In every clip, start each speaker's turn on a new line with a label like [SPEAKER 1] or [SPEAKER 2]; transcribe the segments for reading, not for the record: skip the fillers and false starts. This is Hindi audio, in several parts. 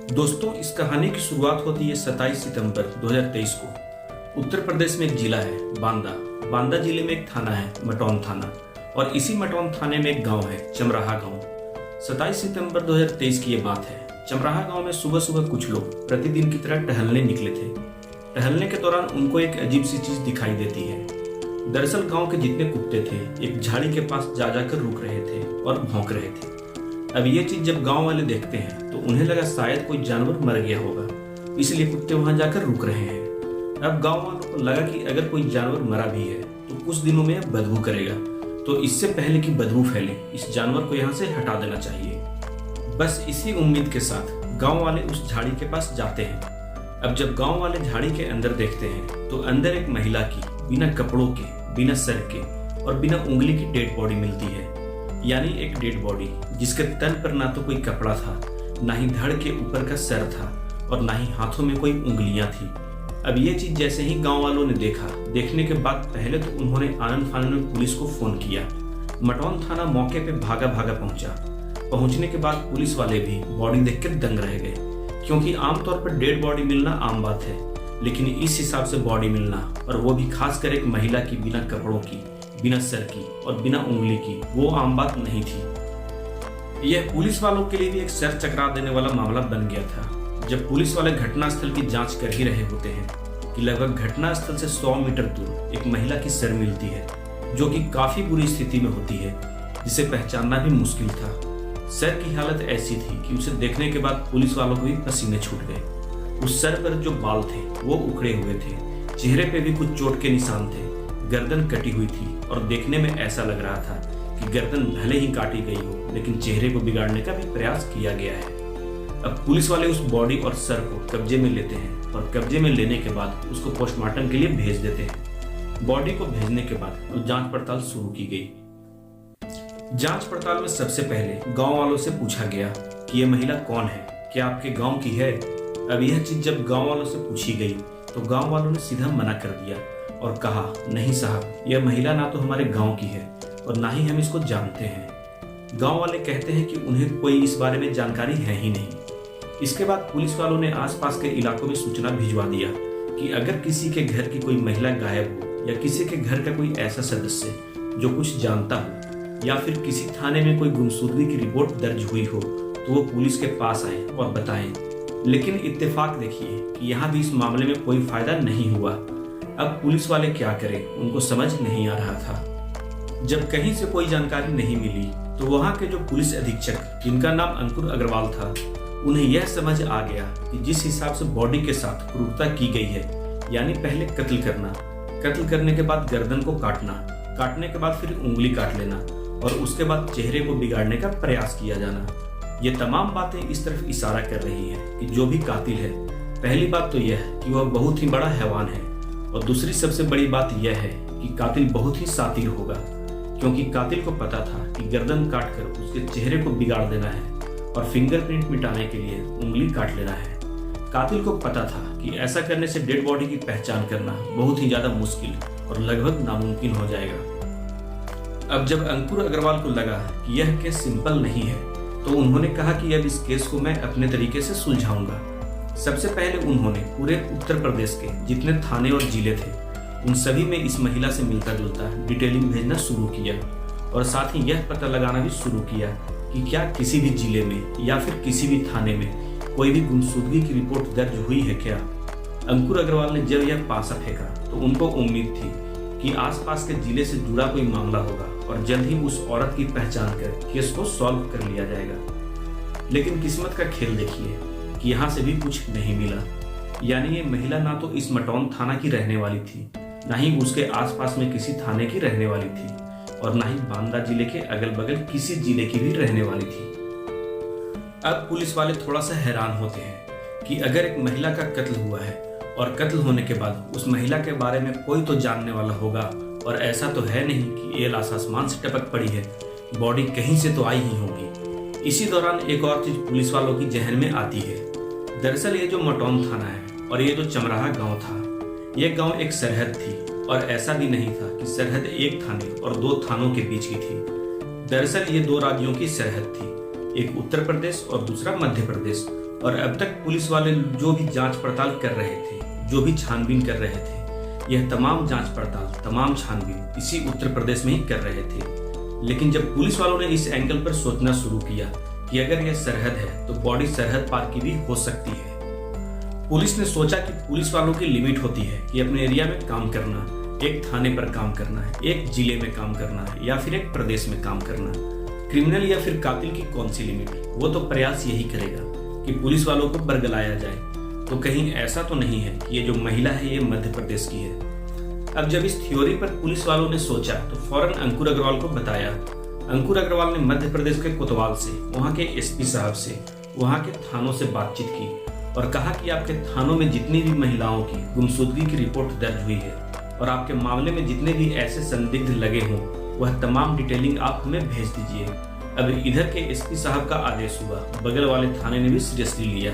[SPEAKER 1] दोस्तों, इस कहानी की शुरुआत होती है 27 सितंबर 2023 को। उत्तर प्रदेश में एक जिला है बांदा। बांदा जिले में एक थाना है मटौन थाना, और इसी मटौन थाने में एक गांव है चमराहा गांव। 27 सितंबर 2023 की ये बात है। चमराहा गांव में सुबह सुबह कुछ लोग प्रतिदिन की तरह टहलने निकले थे। टहलने के दौरान उनको एक अजीब सी चीज दिखाई देती है। दरअसल गांव के जितने कुत्ते थे एक झाड़ी के पास जा जाकर रुक रहे थे और भौंक रहे थे। अब ये चीज जब गांव वाले देखते हैं तो उन्हें लगा शायद कोई जानवर मर गया होगा, इसलिए कुत्ते वहां जाकर रुक रहे हैं। अब गांव वालों को लगा कि अगर कोई जानवर मरा भी है तो कुछ दिनों में बदबू करेगा, तो इससे पहले कि बदबू फैले इस जानवर को यहाँ से हटा देना चाहिए। बस इसी उम्मीद के साथ गांव वाले उस झाड़ी के पास जाते हैं। अब जब गांव वाले झाड़ी के अंदर देखते हैं तो अंदर एक महिला की बिना कपड़ों के, बिना सर के और बिना उंगली की डेड बॉडी मिलती है। यानी एक डेड बॉडी जिसके तन पर ना तो कोई कपड़ा था, ना ही धड़ के ऊपर का सर था और ना ही हाथों में कोई उंगलियां थी। अब ये चीज जैसे ही गांव वालों ने देखा, देखने के बाद पहले तो उन्होंने आनंद फानंद में पुलिस को फोन किया। मटौन थाना मौके पे भागा भागा पहुंचा। पहुंचने के बाद पुलिस वाले भी बॉडी देख के दंग रह गए, क्योंकि आमतौर पर डेड बॉडी मिलना आम बात है, लेकिन इस हिसाब से बॉडी मिलना, और वो भी खासकर एक महिला की बिना कपड़ों की, बिना सर की और बिना उंगली की, वो आम बात नहीं थी। यह पुलिस वालों के लिए भी एक सर चकरा देने वाला मामला बन गया था। जब पुलिस वाले घटनास्थल की जांच कर ही रहे होते हैं कि लगभग घटनास्थल से 100 मीटर दूर एक महिला की सर मिलती है, जो कि काफी बुरी स्थिति में होती है, जिसे पहचानना भी मुश्किल था। सर की हालत ऐसी थी कि उसे देखने के बाद पुलिस वालों को भी पसीने छूट गए। उस सर पर जो बाल थे वो उखड़े हुए थे, चेहरे पे भी कुछ चोट के निशान थे, गर्दन कटी हुई थी और देखने में ऐसा लग रहा था कि गर्दन भले ही काटी गई हो, लेकिन चेहरे को बिगाड़ने का भी प्रयास किया गया है। अब पुलिस वाले उस बॉडी और सर को कब्जे में लेते हैं और कब्जे में लेने के बाद उसको पोस्टमार्टम के लिए भेज देते हैं। बॉडी को भेजने के बाद तो जांच पड़ताल शुरू की गई। जांच पड़ताल में सबसे पहले गांव वालों से पूछा गया कि यह महिला कौन है, क्या आपके गांव की है। अब यह चीज जब गांव वालों से पूछी गई तो गांव वालों ने सीधा मना कर दिया और कहा, नहीं साहब, यह महिला ना तो हमारे गांव की है और ना ही हम इसको जानते हैं। गांव वाले कहते हैं कि उन्हें कोई इस बारे में जानकारी है ही नहीं। इसके बाद पुलिस वालों ने आसपास के इलाकों में सूचना भिजवा दिया कि अगर किसी के घर की कोई महिला गायब हो या किसी के घर का कोई ऐसा सदस्य जो कुछ जानता हो या फिर किसी थाने में कोई गुमशुदगी की रिपोर्ट दर्ज हुई हो तो वो पुलिस के पास आए और बताएं। लेकिन इत्तेफाक देखिए कि यहाँ भी इस मामले में कोई फायदा नहीं हुआ। अब पुलिस वाले क्या करें, उनको समझ नहीं आ रहा था। जब कहीं से कोई जानकारी नहीं मिली तो वहां के जो पुलिस अधीक्षक, जिनका नाम अंकुर अग्रवाल था, उन्हें यह समझ आ गया कि जिस हिसाब से बॉडी के साथ क्रूरता की गई है, यानी पहले कत्ल करना, कत्ल करने के बाद गर्दन को काटना, काटने के बाद फिर उंगली काट लेना और उसके बाद चेहरे को बिगाड़ने का प्रयास किया जाना, ये तमाम बातें इस तरफ इशारा कर रही हैं कि जो भी कातिल है, पहली बात तो यह है कि वह बहुत ही बड़ा हैवान है, और दूसरी सबसे बड़ी बात यह है कि कातिल बहुत ही शातिर होगा, क्योंकि कातिल को पता था कि गर्दन काटकर उसके चेहरे को बिगाड़ देना है और फिंगरप्रिंट मिटाने के लिए उंगली काट लेना है। कातिल को पता था कि ऐसा करने से डेड बॉडी की पहचान करना बहुत ही ज्यादा मुश्किल और लगभग नामुमकिन हो जाएगा। अब जब अंकुर अग्रवाल को लगा कि यह केस सिंपल नहीं है तो उन्होंने कहा कि अब इस केस को मैं अपने तरीके से सुलझाऊंगा। सबसे पहले उन्होंने पूरे उत्तर प्रदेश के जितने थाने और जिले थे उन सभी में इस महिला से मिलता जुलता डिटेलिंग भेजना शुरू किया, और साथ ही यह पता लगाना भी शुरू किया कि क्या किसी भी जिले में या फिर किसी भी थाने में कोई भी गुमशुदगी की रिपोर्ट दर्ज हुई है क्या। अंकुर अग्रवाल ने जब यह पासा फेंका तो उनको उम्मीद थी कि आसपास के जिले से जुड़ा कोई मामला होगा और जल्द ही उस औरत की पहचान कर केस को सॉल्व कर लिया जाएगा। लेकिन किस्मत का खेल देखिए कि यहाँ से भी कुछ नहीं मिला। यानी ये महिला ना तो इस मटौन थाना की रहने वाली थी, ना ही उसके आसपास में किसी थाने की रहने वाली थी, और ना ही बांदा जिले के अगल बगल किसी जिले की भी रहने वाली थी। अब पुलिस वाले थोड़ा सा हैरान होते हैं कि अगर एक महिला का कत्ल हुआ है और कत्ल होने के बाद उस महिला के बारे में कोई तो जानने वाला होगा, और ऐसा तो है नहीं कि ये लाश आसमान से टपक पड़ी है, बॉडी कहीं से तो आई ही होगी। इसी दौरान एक और चीज पुलिस वालों की जहन में आती है। दरअसल ये जो मटौन थाना है और ये जो चमराहा गांव था, ये गांव एक सरहद थी, और ऐसा भी नहीं था कि सरहद एक थाने और दो थानों के बीच की थी। दरअसल ये दो राज्यों की सरहद थी, एक उत्तर प्रदेश और दूसरा मध्य प्रदेश, और अब तक पुलिस वाले जो भी जांच पड़ताल कर रहे थे, जो भी छानबीन कर रहे थे, यह तमाम जांच पड़ताल, तमाम छानबीन इसी उत्तर प्रदेश में ही कर रहे थे। लेकिन जब पुलिस वालों ने इस एंगल पर सोचना शुरू किया कि अगर यह सरहद है तो बॉडी सरहद पार की भी हो सकती है। पुलिस ने सोचा कि पुलिस वालों की लिमिट होती है कि अपने एरिया में काम करना, एक थाने पर काम करना है, एक जिले में काम करना है या फिर एक प्रदेश में काम करना। क्रिमिनल या फिर कातिल की कौन सी लिमिट? वो तो प्रयास यही करेगा कि पुलिस वालों को बरगलाया जाए। तो कहीं ऐसा तो नहीं है कि ये जो महिला है ये मध्य प्रदेश की है। अब जब इस थ्योरी पर पुलिस वालों ने सोचा तो फौरन अंकुर अग्रवाल को बताया। अंकुर अग्रवाल ने मध्य प्रदेश के कोतवाल से, वहाँ के एसपी साहब से, वहाँ के थानों से बातचीत की और कहा कि आपके थानों में जितनी भी महिलाओं की गुमशुदगी की रिपोर्ट दर्ज हुई है और आपके मामले में जितने भी ऐसे संदिग्ध लगे हों, वह तमाम डिटेलिंग आप हमें भेज दीजिए। अब इधर के एसपी साहब का आदेश हुआ, बगल वाले थाने ने भी सीरियसली लिया।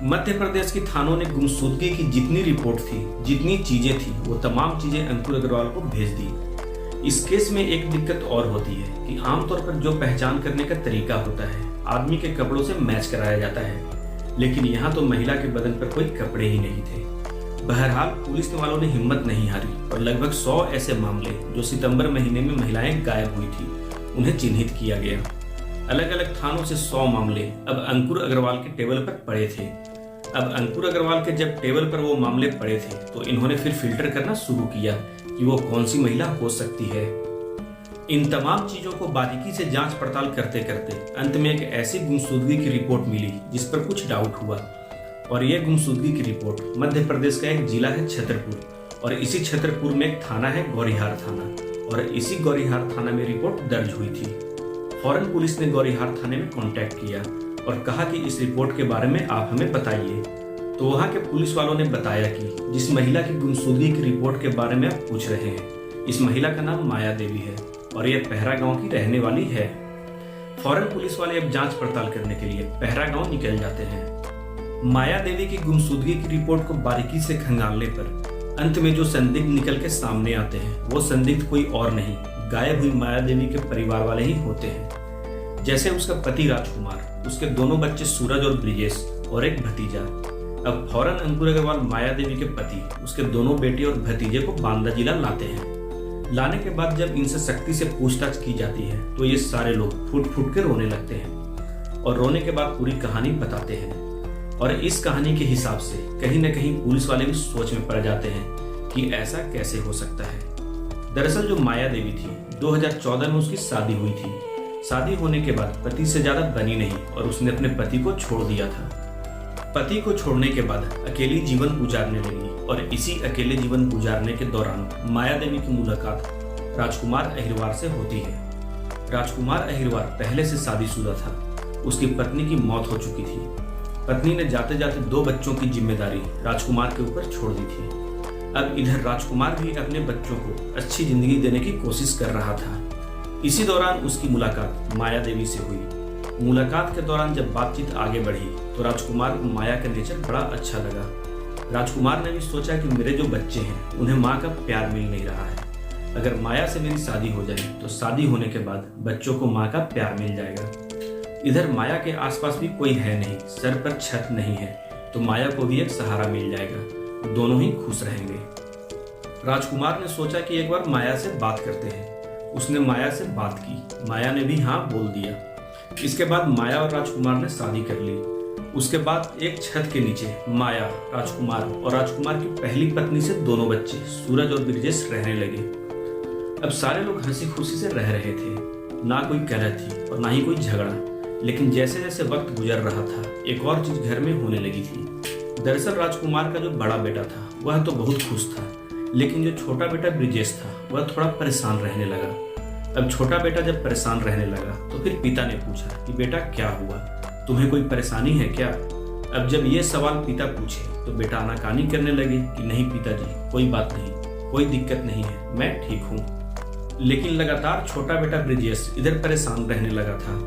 [SPEAKER 1] मध्य प्रदेश के थानों ने गुमशुदगी की जितनी रिपोर्ट थी, जितनी चीजें थी, वो तमाम चीजें अंकुर अग्रवाल को भेज दी। इस केस में एक दिक्कत और होती है कि आमतौर पर जो पहचान करने का तरीका होता है, आदमी के कपड़ों से मैच कराया जाता है, लेकिन यहाँ तो महिला के बदन पर कोई कपड़े ही नहीं थे। बहरहाल पुलिस वालों ने हिम्मत नहीं हारी और लगभग 100 ऐसे मामले जो सितंबर महीने में महिलाएं गायब हुई थी, उन्हें चिन्हित किया गया। अलग अलग थानों से 100 मामले अब अंकुर अग्रवाल के टेबल पर पड़े थे। अब अंकुर अग्रवाल के जब टेबल पर वो मामले पड़े थे तो इन्होंने फिर फिल्टर करना शुरू किया कि वो कौन सी महिला हो सकती है। इन तमाम चीजों को बारीकी से जांच पड़ताल करते करते अंत में एक ऐसी गुमशुदगी की रिपोर्ट मिली जिस पर कुछ डाउट हुआ। और यह गुमशुदगी की रिपोर्ट मध्य प्रदेश का एक जिला है छतरपुर, और इसी छतरपुर में एक थाना है गौरीहार थाना, और इसी गौरीहार थाना में रिपोर्ट दर्ज हुई थी। फौरन पुलिस ने गौरीहार थाने में कांटेक्ट किया और कहा कि इस रिपोर्ट के बारे में आप हमें बताइए। तो वहाँ के पुलिस वालों ने बताया कि जिस महिला की गुमशुदगी की रिपोर्ट के बारे में आप पूछ रहे हैं, इस महिला का नाम माया देवी है और यह पहरा गांव की रहने वाली है। फौरन पुलिस वाले अब जांच पड़ताल करने के लिए पहरा गांव निकल जाते हैं। माया देवी की गुमशुदगी की रिपोर्ट को बारीकी से खंगालने पर अंत में जो संदिग्ध निकल के सामने आते हैं, वो संदिग्ध कोई और नहीं, गायब हुई माया देवी के परिवार वाले ही होते हैं। जैसे उसका पति राजकुमार, उसके दोनों बच्चे सूरज और ब्रिजेश और एक भतीजा। अब फौरन अंकुर अग्रवाल माया देवी के पति, उसके दोनों बेटे और भतीजे को बांदा जिला लाते हैं। लाने के बाद जब इनसे सख्ती से पूछताछ की जाती है तो ये सारे लोग फूट फूट के रोने लगते हैं और रोने के बाद पूरी कहानी बताते हैं। और इस कहानी के हिसाब से कहीं न कहीं पुलिस वाले भी सोच में पड़ जाते हैं कि ऐसा कैसे हो सकता है। दरअसल जो माया देवी थी, 2014 में उसकी शादी हुई थी। शादी होने के बाद पति से ज्यादा बनी नहीं और उसने अपने पति को छोड़ दिया था। पति को छोड़ने के बाद अकेली जीवन गुजारने लगी और इसी अकेले जीवन गुजारने के दौरान माया देवी की मुलाकात राजकुमार अहिरवार से होती है। राजकुमार अहिरवार पहले से शादीशुदा था, उसकी पत्नी की मौत हो चुकी थी। पत्नी ने जाते जाते 2 बच्चों की जिम्मेदारी राजकुमार के ऊपर छोड़ दी थी। अब इधर राजकुमार भी अपने बच्चों को अच्छी जिंदगी देने की कोशिश कर रहा था। इसी दौरान उसकी मुलाकात माया देवी से हुई। मुलाकात के दौरान जब बातचीत आगे बढ़ी तो राजकुमार को माया का नेचर बड़ा अच्छा लगा। राजकुमार ने भी सोचा कि मेरे जो बच्चे हैं उन्हें माँ का प्यार मिल नहीं रहा है, अगर माया से मेरी शादी हो जाए तो शादी होने के बाद बच्चों को माँ का प्यार मिल जाएगा। इधर माया के आसपास भी कोई है नहीं, सर पर छत नहीं है, तो माया को भी एक सहारा मिल जाएगा, दोनों ही खुश रहेंगे। राजकुमार ने सोचा कि एक बार माया से बात करते हैं। उसने माया से बात की, माया ने भी हाँ बोल दिया। इसके बाद माया और राजकुमार ने शादी कर ली। उसके बाद एक छत के नीचे माया, राजकुमार और राजकुमार की पहली पत्नी से दोनों बच्चे सूरज और ब्रिजेश रहने लगे। अब सारे लोग हंसी खुशी से रह रहे थे, ना कोई कलह थी और ना ही कोई झगड़ा। लेकिन जैसे जैसे वक्त गुजर रहा था एक और चीज घर में होने लगी थी। दरअसल राजकुमार का जो बड़ा बेटा था वह तो बहुत खुश था, लेकिन जो छोटा बेटा ब्रिजेश था वह थोड़ा परेशान रहने लगा। अब छोटा बेटा जब परेशान रहने लगा तो फिर पिता ने पूछा कि बेटा क्या हुआ, तुम्हें कोई परेशानी है क्या? अब जब ये सवाल पिता पूछे तो बेटा आनाकानी करने लगे कि नहीं पिताजी, कोई बात नहीं, कोई दिक्कत नहीं है, मैं ठीक हूँ। लेकिन लगातार छोटा बेटा ब्रिजेश इधर परेशान रहने लगा था।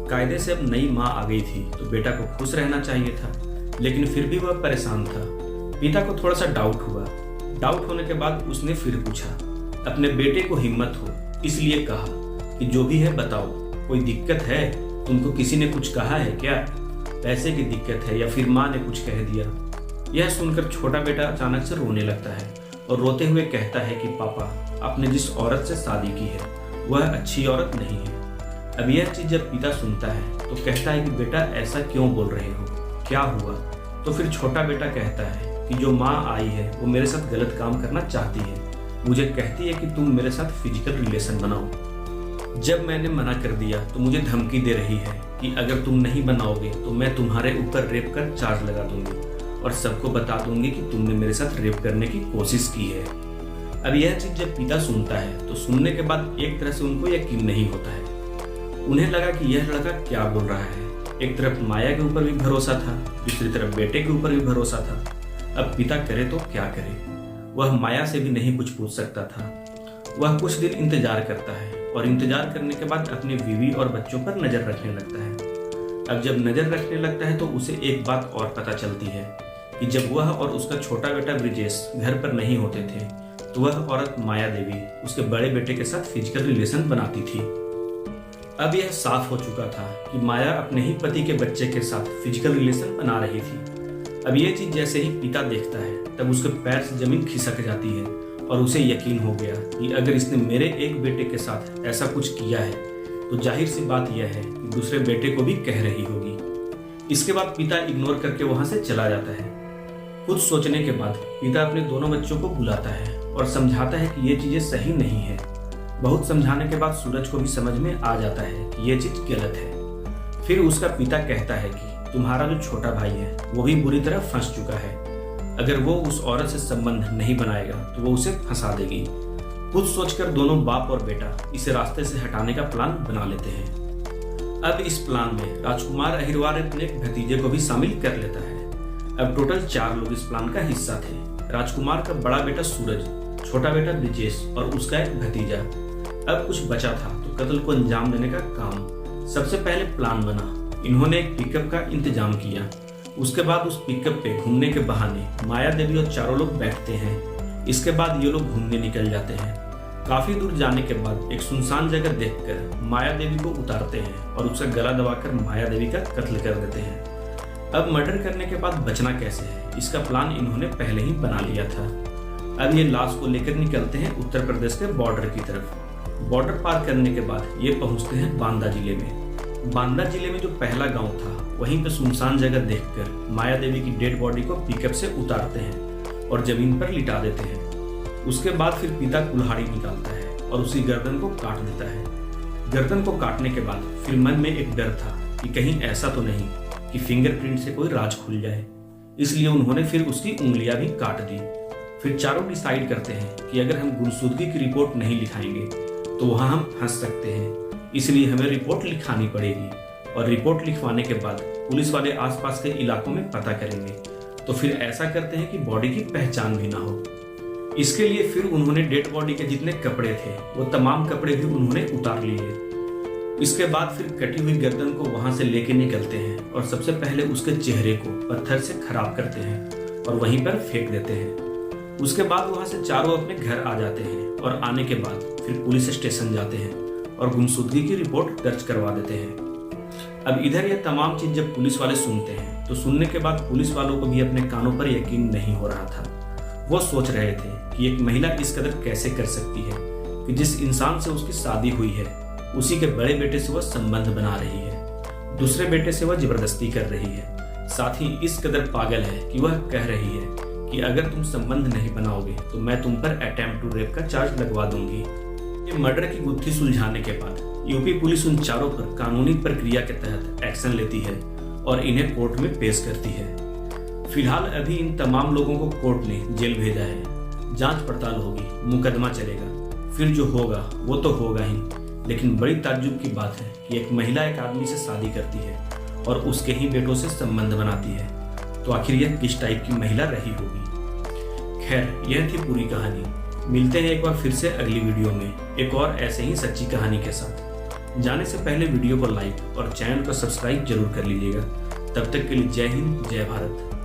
[SPEAKER 1] कायदे से अब नई माँ आ गई थी तो बेटा को खुश रहना चाहिए था, लेकिन फिर भी वह परेशान था। पिता को थोड़ा सा डाउट हुआ। डाउट होने के बाद उसने फिर पूछा। अपने बेटे को हिम्मत हो इसलिए कहा कि जो भी है बताओ, कोई दिक्कत है, तुमको किसी ने कुछ कहा है क्या? पैसे की दिक्कत है या फिर माँ ने कुछ कह दिया। यह सुनकर छोटा बेटा अचानक से रोने लगता है और रोते हुए कहता है कि पापा, आपने जिस औरत से शादी की है वह अच्छी औरत नहीं है। अब यह चीज जब पिता सुनता है तो कहता है कि बेटा ऐसा क्यों बोल रहे हो, क्या हुआ? तो फिर छोटा बेटा कहता है कि जो माँ आई है वो मेरे साथ गलत काम करना चाहती है, मुझे कहती है कि तुम मेरे साथ फिजिकल रिलेशन बनाओ। जब मैंने मना कर दिया तो मुझे धमकी दे रही है कि अगर तुम नहीं बनाओगे तो मैं तुम्हारे ऊपर रेप कर चार्ज लगा दूंगी और सबको बता दूंगी कि तुमने मेरे साथ रेप करने की कोशिश की है। अब यह चीज जब पिता सुनता है तो सुनने के बाद एक तरह से उनको यकीन नहीं होता है। उन्हें लगा कि यह लड़का क्या बोल रहा है। एक तरफ माया के ऊपर भी भरोसा था, दूसरी तरफ बेटे के ऊपर भी भरोसा था। अब पिता करे तो क्या करे, वह माया से भी नहीं कुछ पूछ सकता था। वह कुछ दिन इंतजार करता है और इंतजार करने के बाद अपनी बीवी और बच्चों पर नजर रखने लगता है। अब जब नजर रखने लगता है तो उसे एक बात और पता चलती है कि जब वह और उसका छोटा बेटा ब्रिजेश घर पर नहीं होते थे तो वह औरत माया देवी उसके बड़े बेटे के साथ फिजिकल रिलेशन बनाती थी। अब यह साफ हो चुका था कि माया अपने ही पति के बच्चे के साथ फिजिकल रिलेशन बना रही थी। अब यह चीज जैसे ही पिता देखता है तब उसके पैर से जमीन खिसक जाती है और उसे यकीन हो गया कि अगर इसने मेरे एक बेटे के साथ ऐसा कुछ किया है तो जाहिर सी बात यह है कि दूसरे बेटे को भी कह रही होगी। इसके बाद पिता इग्नोर करके वहां से चला जाता है। कुछ सोचने के बाद पिता अपने दोनों बच्चों को बुलाता है और समझाता है कि ये चीजें सही नहीं है। बहुत समझाने के बाद सूरज को भी समझ में आ जाता है कि ये चीज गलत है। फिर उसका पिता कहता है कि तुम्हारा जो छोटा भाई है वो भी बुरी तरह फंस चुका है, अगर वो उस औरत से संबंध नहीं बनाएगा तो वो उसे फंसा देगी। कुछ सोचकर दोनों बाप और बेटा इसे रास्ते से हटाने का प्लान बना लेते हैं। अब इस प्लान में राजकुमार अहिरवार अपने भतीजे को भी शामिल कर लेता है। अब टोटल 4 लोग इस प्लान का हिस्सा थे। राजकुमार का बड़ा बेटा सूरज, छोटा बेटा ब्रिजेश और उसका एक भतीजा। अब कुछ बचा था तो कत्ल को अंजाम देने का काम। सबसे पहले प्लान बना, इन्होंने एक पिकअप का इंतजाम किया। उसके बाद उस पिकअप पे घूमने के बहाने माया देवी और चारों लोग बैठते हैं। इसके बाद ये लोग घूमने निकल जाते हैं। काफी दूर जाने के बाद एक सुनसान जगह देखकर माया देवी को उतारते हैं और उसका गला दबाकर माया देवी का कत्ल कर देते हैं। अब मर्डर करने के बाद बचना कैसे है, इसका प्लान इन्होंने पहले ही बना लिया था। अब ये लाश को लेकर निकलते हैं उत्तर प्रदेश के बॉर्डर की तरफ। बॉर्डर पार करने के बाद ये पहुंचते हैं बांदा जिले में। बांदा जिले में जो पहला गांव था वहीं पे सुनसान जगह देखकर माया देवी की डेड बॉडी को पिकअप से उतारते हैं और जमीन पर लिटा देते हैं। उसके बाद फिर पिता कुल्हाड़ी निकालता है और उसी गर्दन को काट देता है। गर्दन को काटने के बाद फिर मन में एक डर था कि कहीं ऐसा तो नहीं कि फिंगरप्रिंट से कोई राज खुल जाए, इसलिए उन्होंने फिर उसकी उंगलियां भी काट दी। फिर चारों डिसाइड करते हैं कि अगर हम गुमशुदगी की रिपोर्ट नहीं लिखाएंगे तो वहां हम फंस सकते हैं, इसलिए हमें रिपोर्ट लिखानी पड़ेगी। और रिपोर्ट लिखवाने के बाद पुलिस वाले आसपास के इलाकों में पता करेंगे, तो फिर ऐसा करते हैं कि बॉडी की पहचान भी ना हो। इसके लिए फिर उन्होंने डेड बॉडी के जितने कपड़े थे वो तमाम कपड़े भी उन्होंने उतार लिए। इसके बाद फिर कटी हुई गर्दन को वहां से लेके निकलते हैं और सबसे पहले उसके चेहरे को पत्थर से खराब करते हैं और वहीं पर फेंक देते हैं। उसके बाद वहां से चारों अपने घर आ जाते हैं और आने के बाद फिर पुलिस स्टेशन जाते हैं और गुमशुदगी की रिपोर्ट दर्ज करवा देते हैं। अब इधर ये तमाम चीज जब पुलिस वाले सुनते हैं तो सुनने के बाद पुलिस वालों को भी अपने कानों पर यकीन नहीं हो रहा था। वो सोच रहे थे कि एक महिला इस कदर कैसे कर सकती है कि जिस इंसान से उसकी शादी हुई है उसी के बड़े बेटे से वह संबंध बना रही है, दूसरे बेटे से वह जबरदस्ती कर रही है, साथ ही इस कदर पागल है कि वह कह रही है कि अगर तुम संबंध नहीं बनाओगे तो मैं तुम पर अटेम्प्ट टू रेप का चार्ज लगवा दूंगी। ये मर्डर की गुत्थी सुलझाने के बाद यूपी पुलिस उन चारों पर कानूनी प्रक्रिया के तहत एक्शन लेती है और इन्हें कोर्ट में पेश करती है। फिलहाल अभी इन तमाम लोगों को कोर्ट ने जेल भेजा है। जांच पड़ताल होगी, मुकदमा चलेगा, फिर जो होगा वो तो होगा ही। लेकिन बड़ी ताज्जुब की बात है कि एक महिला एक आदमी से शादी करती है और उसके ही बेटों से संबंध बनाती है, तो आखिर यह किस टाइप की महिला रही होगी। खैर, यह थी पूरी कहानी। मिलते हैं एक बार फिर से अगली वीडियो में एक और ऐसे ही सच्ची कहानी के साथ। जाने से पहले वीडियो को लाइक और चैनल को सब्सक्राइब जरूर कर लीजिएगा। तब तक के लिए जय हिंद, जय भारत।